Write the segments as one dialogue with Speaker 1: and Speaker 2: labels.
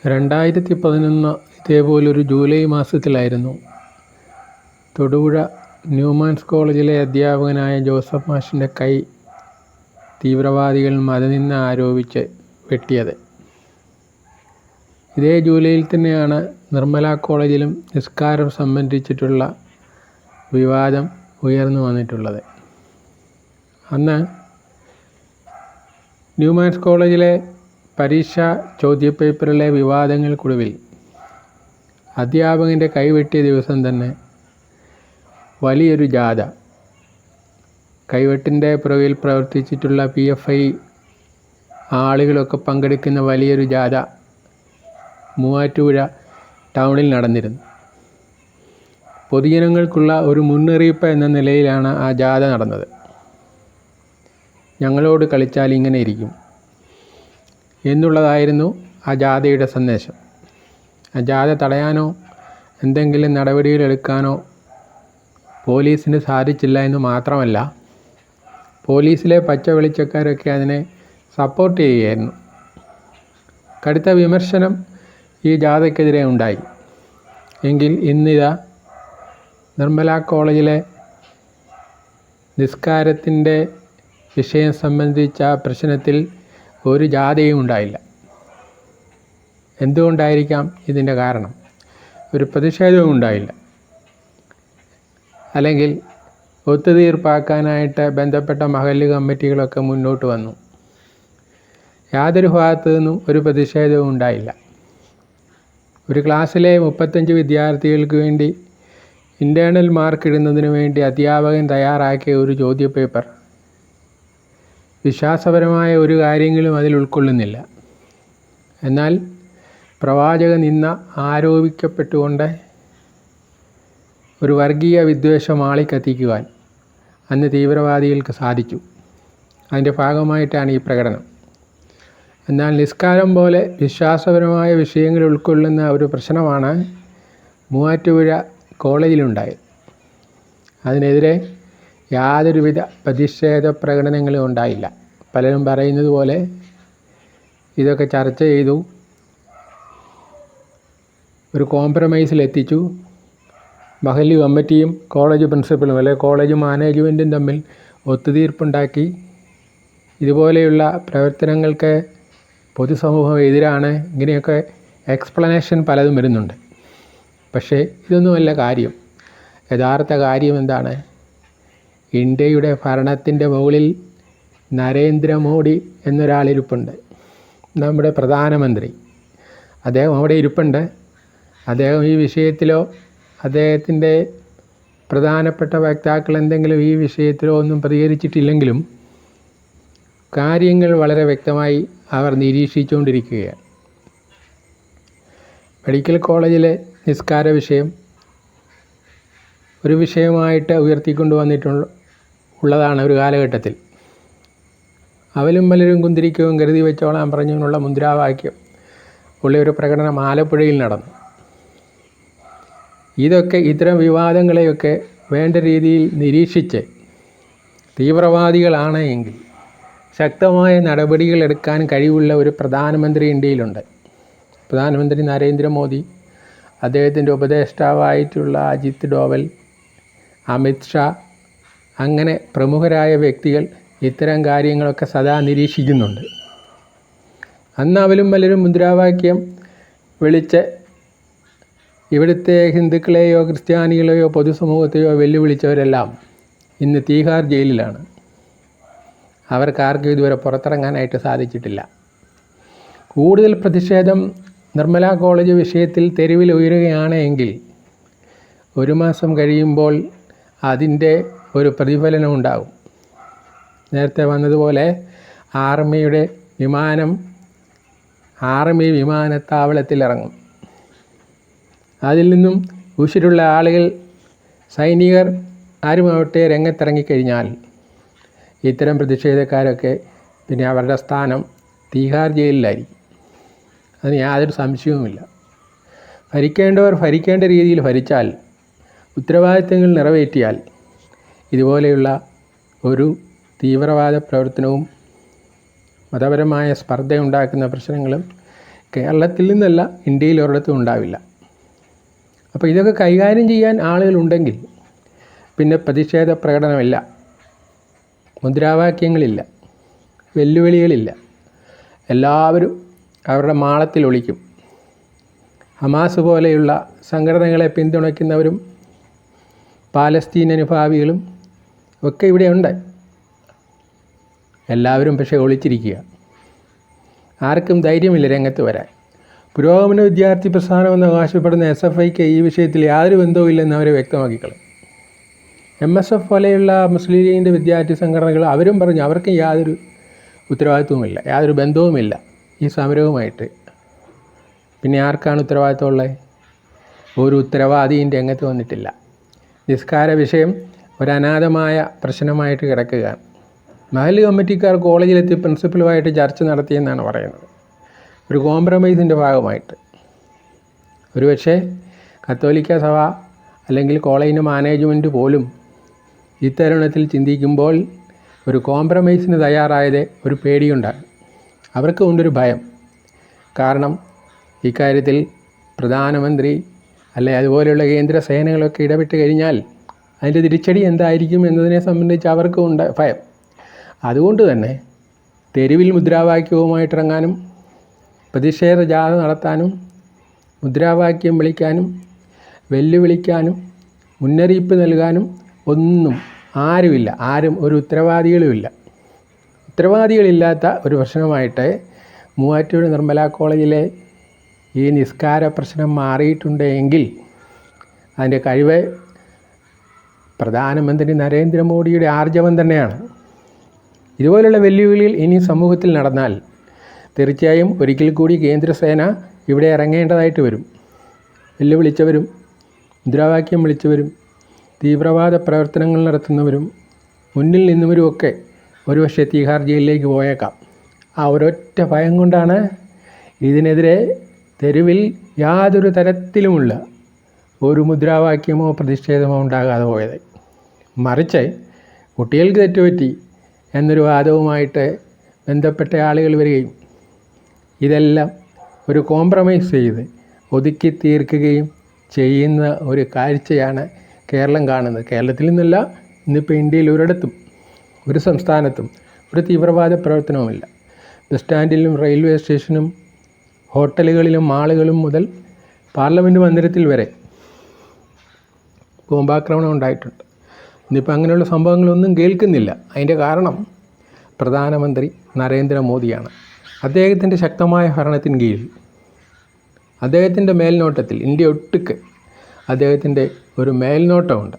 Speaker 1: 2011 ഇതേപോലൊരു July മാസത്തിലായിരുന്നു Thodupuzha Newman's കോളേജിലെ അധ്യാപകനായ Joseph മാഷിൻ്റെ കൈ തീവ്രവാദികൾ മതനിന്ദ ആരോപിച്ച് വെട്ടിയത്. ഇതേ ജൂലൈയിൽ തന്നെയാണ് നിർമ്മല കോളേജിലും നിസ്കാരം സംബന്ധിച്ചിട്ടുള്ള വിവാദം ഉയർന്നു വന്നിട്ടുള്ളത്. അന്ന് ന്യൂമാൻസ് കോളേജിലെ പരീക്ഷാ ചോദ്യപേപ്പറിലെ വിവാദങ്ങൾക്കൊടുവിൽ അധ്യാപകൻ്റെ കൈവെട്ടിയ ദിവസം തന്നെ വലിയൊരു ജാഥ, കൈവെട്ടിൻ്റെ പുറകിൽ പ്രവർത്തിച്ചിട്ടുള്ള PFI ആളുകളൊക്കെ പങ്കെടുക്കുന്ന വലിയൊരു ജാഥ മൂവാറ്റുപുഴ ടൗണിൽ നടന്നിരുന്നു. പൊതുജനങ്ങൾക്കുള്ള ഒരു മുന്നറിയിപ്പ് എന്ന നിലയിലാണ് ആ ജാഥ നടന്നത്. ഞങ്ങളോട് കളിച്ചാൽ ഇങ്ങനെ ഇരിക്കും എന്നുള്ളതായിരുന്നു ആ ജാഥയുടെ സന്ദേശം. ആ ജാഥ തടയാനോ എന്തെങ്കിലും നടപടികളെടുക്കാനോ പോലീസിന് സാധിച്ചില്ല എന്ന് മാത്രമല്ല, പോലീസിലെ പച്ച വെളിച്ചക്കാരൊക്കെ അതിനെ സപ്പോർട്ട് ചെയ്യുകയായിരുന്നു. കടുത്ത വിമർശനം ഈ ജാഥയ്ക്കെതിരെ ഉണ്ടായി. എങ്കിൽ ഇന്നിതാ നിർമ്മല കോളേജിലെ നിസ്കാരത്തിൻ്റെ വിഷയം സംബന്ധിച്ച പ്രശ്നത്തിൽ ഒരു ജാഥയും ഉണ്ടായില്ല. എന്തുകൊണ്ടായിരിക്കാം ഇതിൻ്റെ കാരണം? ഒരു പ്രതിഷേധവും ഉണ്ടായില്ല. അല്ലെങ്കിൽ ഒത്തുതീർപ്പാക്കാനായിട്ട് ബന്ധപ്പെട്ട മഹല്ല് കമ്മിറ്റികളൊക്കെ മുന്നോട്ട് വന്നു. യാതൊരു ഭാഗത്തു നിന്നും ഒരു പ്രതിഷേധവും ഉണ്ടായില്ല. ഒരു ക്ലാസ്സിലെ 35 വിദ്യാർത്ഥികൾക്ക് വേണ്ടി ഇൻറ്റേർണൽ മാർക്ക് ഇടുന്നതിന് വേണ്ടി അധ്യാപകൻ തയ്യാറാക്കിയ ഒരു ചോദ്യപേപ്പർ വിശ്വാസപരമായ ഒരു കാര്യങ്ങളും അതിൽ ഉൾക്കൊള്ളുന്നില്ല. എന്നാൽ പ്രവാചക നിന്ദ ആരോപിക്കപ്പെട്ടുകൊണ്ട് ഒരു വർഗീയ വിദ്വേഷം ആളിക്കത്തിക്കുവാൻ അന്ന് തീവ്രവാദികൾക്ക് സാധിച്ചു. അതിൻ്റെ ഭാഗമായിട്ടാണ് ഈ പ്രകടനം. എന്നാൽ നിസ്കാരം പോലെ വിശ്വാസപരമായ വിഷയങ്ങൾ ഉൾക്കൊള്ളുന്ന ഒരു പ്രശ്നമാണ് മൂവാറ്റുപുഴ കോളേജിലുണ്ടായത്. അതിനെതിരെ യാതൊരുവിധ പ്രതിഷേധ പ്രകടനങ്ങളും ഉണ്ടായില്ല. പലരും പറയുന്നത് പോലെ ഇതൊക്കെ ചർച്ച ചെയ്തു, ഒരു കോംപ്രമൈസിലെത്തിച്ചു. മഹല്ല് കമ്മിറ്റിയും കോളേജ് പ്രിൻസിപ്പലും അല്ലെങ്കിൽ കോളേജ് മാനേജ്മെൻറ്റും തമ്മിൽ ഒത്തുതീർപ്പുണ്ടാക്കി. ഇതുപോലെയുള്ള പ്രവർത്തനങ്ങൾക്ക് പൊതുസമൂഹം എതിരാണ്, ഇങ്ങനെയൊക്കെ എക്സ്പ്ലനേഷൻ പലതും വരുന്നുണ്ട്. പക്ഷേ ഇതൊന്നുമല്ല കാര്യം. യഥാർത്ഥ കാര്യം എന്താണ്? ഇന്ത്യയുടെ ഭരണത്തിൻ്റെ മുകളിൽ നരേന്ദ്രമോദി എന്നൊരാളിരിപ്പുണ്ട്, നമ്മുടെ പ്രധാനമന്ത്രി. അദ്ദേഹം അവിടെ ഇരിപ്പുണ്ട്. അദ്ദേഹം ഈ വിഷയത്തിലോ അദ്ദേഹത്തിൻ്റെ പ്രധാനപ്പെട്ട വക്താക്കൾ എന്തെങ്കിലും ഈ വിഷയത്തിലോ ഒന്നും പ്രതികരിച്ചിട്ടില്ലെങ്കിലും കാര്യങ്ങൾ വളരെ വ്യക്തമായി അവർ നിരീക്ഷിച്ചുകൊണ്ടിരിക്കുകയാണ്. മെഡിക്കൽ കോളേജിലെ നിസ്കാര വിഷയം ഒരു വിഷയമായിട്ട് ഉയർത്തിക്കൊണ്ട് വന്നിട്ടുള്ളതാണ് ഒരു കാലഘട്ടത്തിൽ. അവലും പലരും കുന്തിരിക്കവും കരുതി വെച്ചോളാൻ പറഞ്ഞുകൊണ്ടുള്ള മുദ്രാവാക്യം ഉള്ള ഒരു പ്രകടനം ആലപ്പുഴയിൽ നടന്നു. ഇത്തരം വിവാദങ്ങളെയൊക്കെ വേണ്ട രീതിയിൽ നിരീക്ഷിച്ച് തീവ്രവാദികളാണ് എങ്കിൽ ശക്തമായ നടപടികൾ എടുക്കാൻ കഴിവുള്ള ഒരു പ്രധാനമന്ത്രി ഇന്ത്യയിലുണ്ട്. പ്രധാനമന്ത്രി നരേന്ദ്രമോദി, അദ്ദേഹത്തിൻ്റെ ഉപദേഷ്ടാവായിട്ടുള്ള അജിത് ഡോവൽ, അമിത് ഷാ, അങ്ങനെ പ്രമുഖരായ വ്യക്തികൾ ഇത്തരം കാര്യങ്ങളൊക്കെ സദാ നിരീക്ഷിക്കുന്നുണ്ട്. അന്ന് അവലും പലരും മുദ്രാവാക്യം വിളിച്ച് ഇവിടുത്തെ ഹിന്ദുക്കളെയോ ക്രിസ്ത്യാനികളെയോ പൊതുസമൂഹത്തെയോ വെല്ലുവിളിച്ചവരെല്ലാം ഇന്ന് തീഹാർ ജയിലിലാണ്. അവർക്കാർക്കും ഇതുവരെ പുറത്തിറങ്ങാനായിട്ട് സാധിച്ചിട്ടില്ല. കൂടുതൽ പ്രതിഷേധം നിർമ്മല കോളേജ് വിഷയത്തിൽ തെരുവിൽ ഉയരുകയാണ് എങ്കിൽ 1 മാസം കഴിയുമ്പോൾ അതിൻ്റെ ഒരു പ്രതിഫലനം ഉണ്ടാകും. നേരത്തെ വന്നതുപോലെ ആർമി വിമാനത്താവളത്തിൽ ഇറങ്ങും. അതിൽ നിന്നും ഉശിരുള്ള ആളുകൾ, സൈനികർ ആരുമാവട്ടെ രംഗത്തിറങ്ങിക്കഴിഞ്ഞാൽ ഇത്തരം പ്രതിഷേധക്കാരൊക്കെ പിന്നെ അവരുടെ സ്ഥാനം തീഹാർ ജയിലിലായിരിക്കും. അതിന് യാതൊരു സംശയവുമില്ല. ഭരിക്കേണ്ടവർ ഭരിക്കേണ്ട രീതിയിൽ ഭരിച്ചാൽ, ഉത്തരവാദിത്തങ്ങൾ നിറവേറ്റിയാൽ ഇതുപോലെയുള്ള ഒരു തീവ്രവാദ പ്രവർത്തനവും മതപരമായ സ്പർദ്ധയുണ്ടാക്കുന്ന പ്രശ്നങ്ങളും കേരളത്തിൽ നിന്നല്ല, ഇന്ത്യയിൽ ഒരിടത്തും ഉണ്ടാവില്ല. അപ്പോൾ ഇതൊക്കെ കൈകാര്യം ചെയ്യാൻ ആളുകളുണ്ടെങ്കിൽ പിന്നെ പ്രതിഷേധ പ്രകടനമില്ല, മുദ്രാവാക്യങ്ങളില്ല, വെല്ലുവിളികളില്ല. എല്ലാവരും അവരുടെ മാളത്തിൽ ഒളിക്കും. ഹമാസ് പോലെയുള്ള സംഘടനകളെ പിന്തുണയ്ക്കുന്നവരും പാലസ്തീൻ അനുഭാവികളും ഒക്കെ ഇവിടെയുണ്ട്. എല്ലാവരും പക്ഷേ ഒളിച്ചിരിക്കുക. ആർക്കും ധൈര്യമില്ല രംഗത്ത് വരാൻ. പുരോഗമന വിദ്യാർത്ഥി പ്രസ്ഥാനമെന്ന് അവകാശപ്പെടുന്ന SFIക്ക് ഈ വിഷയത്തിൽ യാതൊരു ബന്ധവും ഇല്ലെന്ന് അവരെ വ്യക്തമാക്കിക്കളയും. MSF പോലെയുള്ള മുസ്ലിം ലീഗിൻ്റെ വിദ്യാർത്ഥി സംഘടനകൾ അവരും പറഞ്ഞു അവർക്ക് യാതൊരു ഉത്തരവാദിത്വവുമില്ല, യാതൊരു ബന്ധവുമില്ല ഈ സമരവുമായിട്ട്. പിന്നെ ആർക്കാണ് ഉത്തരവാദിത്വമുള്ളത്? ഒരു ഉത്തരവാദിയും രംഗത്ത് വന്നിട്ടില്ല. നിസ്കാര വിഷയം ഒരനാഥമായ പ്രശ്നമായിട്ട് കിടക്കുകയാണ്. മഹല്ല് കമ്മിറ്റിക്കാർ കോളേജിലെത്തി പ്രിൻസിപ്പലുമായിട്ട് ചർച്ച നടത്തിയെന്നാണ് പറയുന്നത്, ഒരു കോംപ്രമൈസിൻ്റെ ഭാഗമായിട്ട്. ഒരുപക്ഷെ കത്തോലിക്ക സഭ അല്ലെങ്കിൽ കോളേജിൻ്റെ മാനേജ്മെൻറ്റ് പോലും ഇത്തരുണത്തിൽ ചിന്തിക്കുമ്പോൾ ഒരു കോംപ്രമൈസിന് തയ്യാറായത് ഒരു പേടിയുണ്ടാകും. അവർക്ക് കൊണ്ടൊരു ഭയം. കാരണം ഇക്കാര്യത്തിൽ പ്രധാനമന്ത്രി അല്ലെ അതുപോലെയുള്ള കേന്ദ്ര സേനകളൊക്കെ ഇടപെട്ട് കഴിഞ്ഞാൽ അതിൻ്റെ തിരിച്ചടി എന്തായിരിക്കും എന്നതിനെ സംബന്ധിച്ച് അവർക്കുമുണ്ട് ഭയം. അതുകൊണ്ട് തന്നെ തെരുവിൽ മുദ്രാവാക്യവുമായിട്ടിറങ്ങാനും പ്രതിഷേധ ജാഥ നടത്താനും മുദ്രാവാക്യം വിളിക്കാനും വെല്ലുവിളിക്കാനും മുന്നറിയിപ്പ് നൽകാനും ഒന്നും ആരുമില്ല. ആരും ഒരു ഉത്തരവാദികളുമില്ല. ഉത്തരവാദികളില്ലാത്ത ഒരു പ്രശ്നമായിട്ട് മൂവാറ്റുപുഴ നിർമ്മല കോളേജിലെ ഈ നിസ്കാര പ്രശ്നം മാറിയിട്ടുണ്ട് എങ്കിൽ അതിൻ്റെ കഴിവ് പ്രധാനമന്ത്രി നരേന്ദ്രമോദിയുടെ ആർജവം തന്നെയാണ്. ഇതുപോലുള്ള വെല്ലുവിളികൾ ഇനി സമൂഹത്തിൽ നടന്നാൽ തീർച്ചയായും ഒരിക്കൽ കൂടി കേന്ദ്രസേന ഇവിടെ ഇറങ്ങേണ്ടതായിട്ട് വരും. വെല്ലുവിളിച്ചവരും മുദ്രാവാക്യം വിളിച്ചവരും തീവ്രവാദ പ്രവർത്തനങ്ങൾ നടത്തുന്നവരും മുന്നിൽ നിന്നവരുമൊക്കെ ഒരുപക്ഷെ തീഹാർ ജയിലിലേക്ക് പോയേക്കാം. ആ ഒരൊറ്റ ഭയം കൊണ്ടാണ് ഇതിനെതിരെ തെരുവിൽ യാതൊരു തരത്തിലുമുള്ള ഒരു മുദ്രാവാക്യമോ പ്രതിഷേധമോ ഉണ്ടാകാതെ പോയത്. മറിച്ച് കുട്ടികൾക്ക് തെറ്റുപറ്റി എന്നൊരു വാദവുമായിട്ട് ബന്ധപ്പെട്ട ആളുകൾ വരികയും ഇതെല്ലാം ഒരു കോംപ്രമൈസ് ചെയ്ത് ഒതുക്കി തീർക്കുകയും ചെയ്യുന്ന ഒരു കാഴ്ചയാണ് കേരളം കാണുന്നത്. കേരളത്തിൽ നിന്നല്ല, ഇന്നിപ്പോൾ ഇന്ത്യയിൽ ഒരിടത്തും ഒരു സംസ്ഥാനത്തും ഒരു തീവ്രവാദ പ്രവർത്തനവുമില്ല. ബസ് സ്റ്റാൻഡിലും റെയിൽവേ സ്റ്റേഷനും ഹോട്ടലുകളിലും മാളുകളും മുതൽ പാർലമെൻറ്റ് മന്ദിരത്തിൽ വരെ ബോംബാക്രമണം ഉണ്ടായിട്ടുണ്ട്. ഇന്നിപ്പോൾ അങ്ങനെയുള്ള സംഭവങ്ങളൊന്നും കേൾക്കുന്നില്ല. അതിൻ്റെ കാരണം പ്രധാനമന്ത്രി നരേന്ദ്രമോദിയാണ്. അദ്ദേഹത്തിൻ്റെ ശക്തമായ ഭരണത്തിന് കീഴിൽ, അദ്ദേഹത്തിൻ്റെ മേൽനോട്ടത്തിൽ ഇന്ത്യ ഒട്ടുക്ക് അദ്ദേഹത്തിൻ്റെ ഒരു മേൽനോട്ടമുണ്ട്.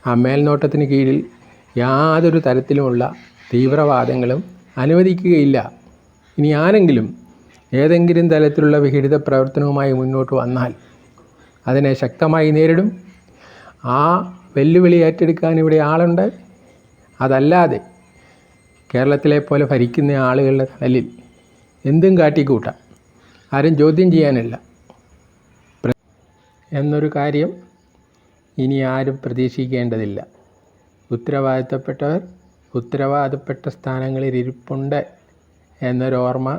Speaker 1: ആ മേൽനോട്ടത്തിന് കീഴിൽ യാതൊരു തരത്തിലുമുള്ള തീവ്രവാദങ്ങളും അനുവദിക്കുകയില്ല. ഇനി ആരെങ്കിലും ഏതെങ്കിലും തരത്തിലുള്ള വിഹിത പ്രവർത്തനവുമായി മുന്നോട്ട് വന്നാൽ അതിനെ ശക്തമായി നേരിടും. ആ വെല്ലുവിളി ഏറ്റെടുക്കാൻ ഇവിടെ ആളുണ്ട്. അതല്ലാതെ കേരളത്തിലെ പോലെ ഭരിക്കുന്ന ആളുകളുടെ തണലിൽ എന്തും കാട്ടിക്കൂട്ടാം, ആരും ചോദ്യം ചെയ്യാനില്ല എന്നൊരു കാര്യം ഇനി ആരും പ്രതീക്ഷിക്കേണ്ടതില്ല. ഉത്തരവാദിത്തപ്പെട്ടവർ ഉത്തരവാദപ്പെട്ട സ്ഥാനങ്ങളിൽ ഇരിപ്പുണ്ട് എന്നൊരോർമ്മ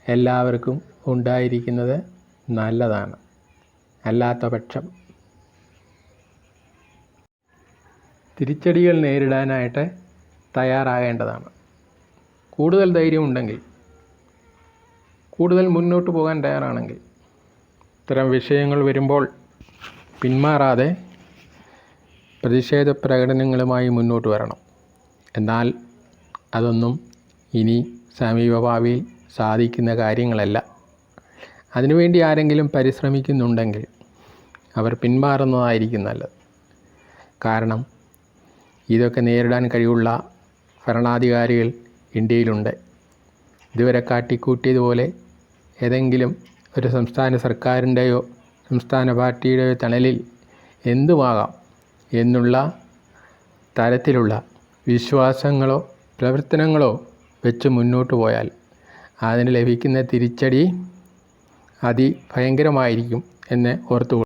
Speaker 1: എല്ലാവർക്കും ഉണ്ടായിരിക്കുന്നത് നല്ലതാണ്. അല്ലാത്ത പക്ഷം തിരിച്ചടികൾ നേരിടാനായിട്ട് തയ്യാറാകേണ്ടതാണ്. കൂടുതൽ ധൈര്യമുണ്ടെങ്കിൽ, കൂടുതൽ മുന്നോട്ട് പോകാൻ തയ്യാറാണെങ്കിൽ ഇത്തരം വിഷയങ്ങൾ വരുമ്പോൾ പിന്മാറാതെ പ്രതിഷേധ പ്രകടനങ്ങളുമായി മുന്നോട്ട് വരണം. എന്നാൽ അതൊന്നും ഇനി സമീപഭാവിയിൽ സാധിക്കുന്ന കാര്യങ്ങളല്ല. അതിനുവേണ്ടി ആരെങ്കിലും പരിശ്രമിക്കുന്നുണ്ടെങ്കിൽ അവർ പിന്മാറുന്നതായിരിക്കും നല്ലത്. കാരണം ഇതൊക്കെ നേരിടാൻ കഴിവുള്ള ഭരണാധികാരികൾ ഇന്ത്യയിലുണ്ട്. ഇതുവരെ കാട്ടിക്കൂട്ടിയതുപോലെ ഏതെങ്കിലും ഒരു സംസ്ഥാന സർക്കാരിൻ്റെയോ സംസ്ഥാന പാർട്ടിയുടെയോ തണലിൽ എന്തുമാകാം എന്നുള്ള തരത്തിലുള്ള വിശ്വാസങ്ങളോ പ്രവർത്തനങ്ങളോ വെച്ച് മുന്നോട്ട് പോയാൽ അതിന് ലഭിക്കുന്ന തിരിച്ചടി അതിഭയങ്കരമായിരിക്കും എന്ന് ഓർത്തു